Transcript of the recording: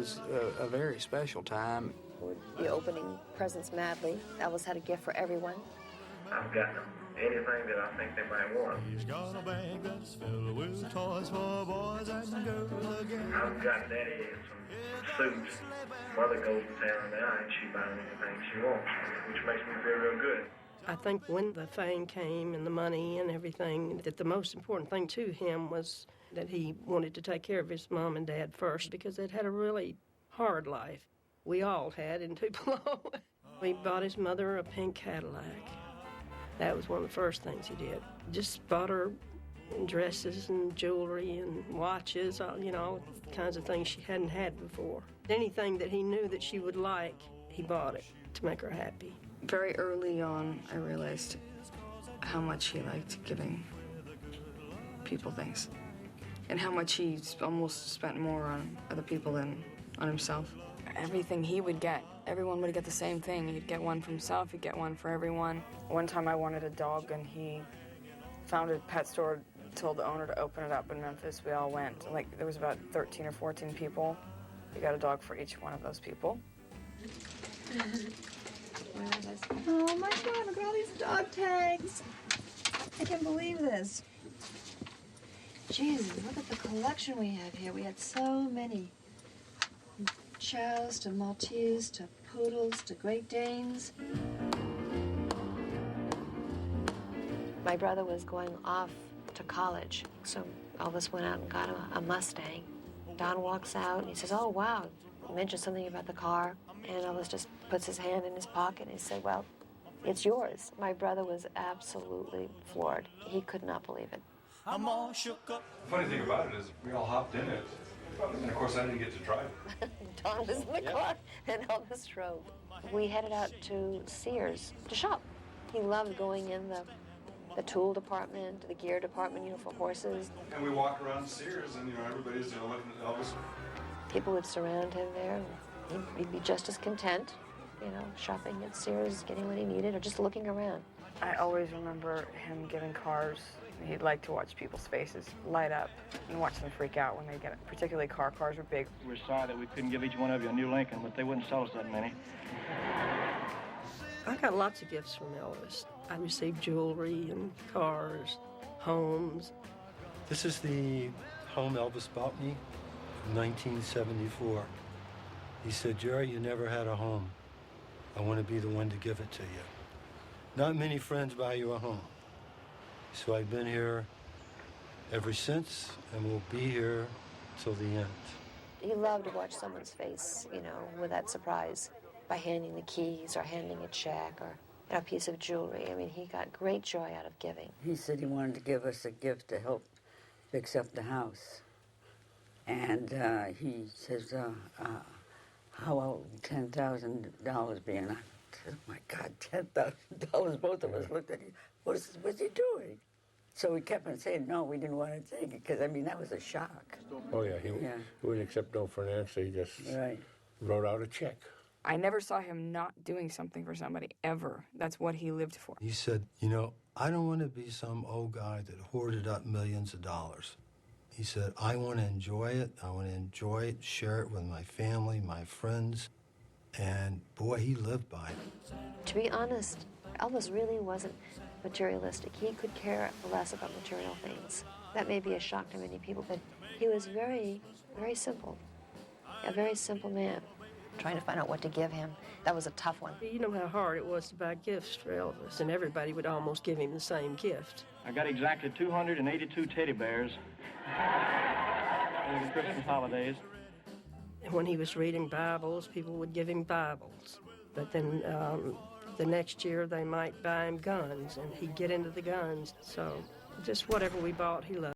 was a very special time. We'd be opening presents madly. Elvis had a gift for everyone. I've gotten them anything that I think they might want. He's got a bag that's filled with toys for boys and girls again. I've gotten Daddy some suits. Mother goes to town now and she buys anything she wants, which makes me feel real good. I think when the fame came and the money and everything, that the most important thing to him was that he wanted to take care of his mom and dad first, because they'd had a really hard life. We all had in Tupelo. We bought his mother a pink Cadillac. That was one of the first things he did. Just bought her dresses and jewelry and watches, you know, all kinds of things she hadn't had before. Anything that he knew that she would like, he bought it to make her happy. Very early on, I realized how much he liked giving people things, and how much he almost spent more on other people than on himself. Everything he would get, everyone would get the same thing. He'd get one for himself, he'd get one for everyone. One time I wanted a dog, and he found a pet store, told the owner to open it up in Memphis. We all went. Like, there was about 13 or 14 people. We got a dog for each one of those people. Oh my God, look at all these dog tags. I can't believe this. Jesus, look at the collection we have here. We had so many. From Chows to Maltese to Poodles to Great Danes. My brother was going off to college, so Elvis went out and got him a Mustang. Don walks out and he says, "Oh, wow," mentions something about the car, and Elvis just puts his hand in his pocket and he said, "Well, it's yours." My brother was absolutely floored. He could not believe it. I'm all shook up. The funny thing about it is we all hopped in it, and of course I didn't get to drive it. Don was in the car and Elvis drove. We headed out to Sears to shop. He loved going in the tool department, the gear department, you know, for horses. And we walked around Sears, and everybody's looking at Elvis. People would surround him there. He'd be just as content, shopping at Sears, getting what he needed, or just looking around. I always remember him giving cars. He'd like to watch people's faces light up and watch them freak out when they get it. Particularly cars are big. We're sorry that we couldn't give each one of you a new Lincoln, but they wouldn't sell us that many. I got lots of gifts from Elvis. I received jewelry and cars, homes. This is the home Elvis bought me in 1974. He said, "Jerry, you never had a home. I want to be the one to give it to you. Not many friends buy you a home." So I've been here ever since, and will be here till the end. He loved to watch someone's face, with that surprise by handing the keys or handing a check or a piece of jewelry. I mean, he got great joy out of giving. He said he wanted to give us a gift to help fix up the house. And he says, how will $10,000 be? And I said, "Oh my God, $10,000. Both of us looked at him. What's he doing? So we kept on saying, no, we didn't want to take it, because, that was a shock. Oh, yeah, he wouldn't accept no for an answer. He just wrote out a check. I never saw him not doing something for somebody, ever. That's what he lived for. He said, I don't want to be some old guy that hoarded up millions of dollars. He said, I want to enjoy it. I want to enjoy it, share it with my family, my friends. And, boy, he lived by it. To be honest, Elvis really wasn't materialistic. He could care less about material things. That may be a shock to many people, but he was very, very simple. A very simple man. Trying to find out what to give him, that was a tough one. You know how hard it was to buy gifts for Elvis, and everybody would almost give him the same gift. I got exactly 282 teddy bears over the Christmas holidays. And when he was reading Bibles, people would give him Bibles. But then the next year, they might buy him guns, and he'd get into the guns. So just whatever we bought, he loved.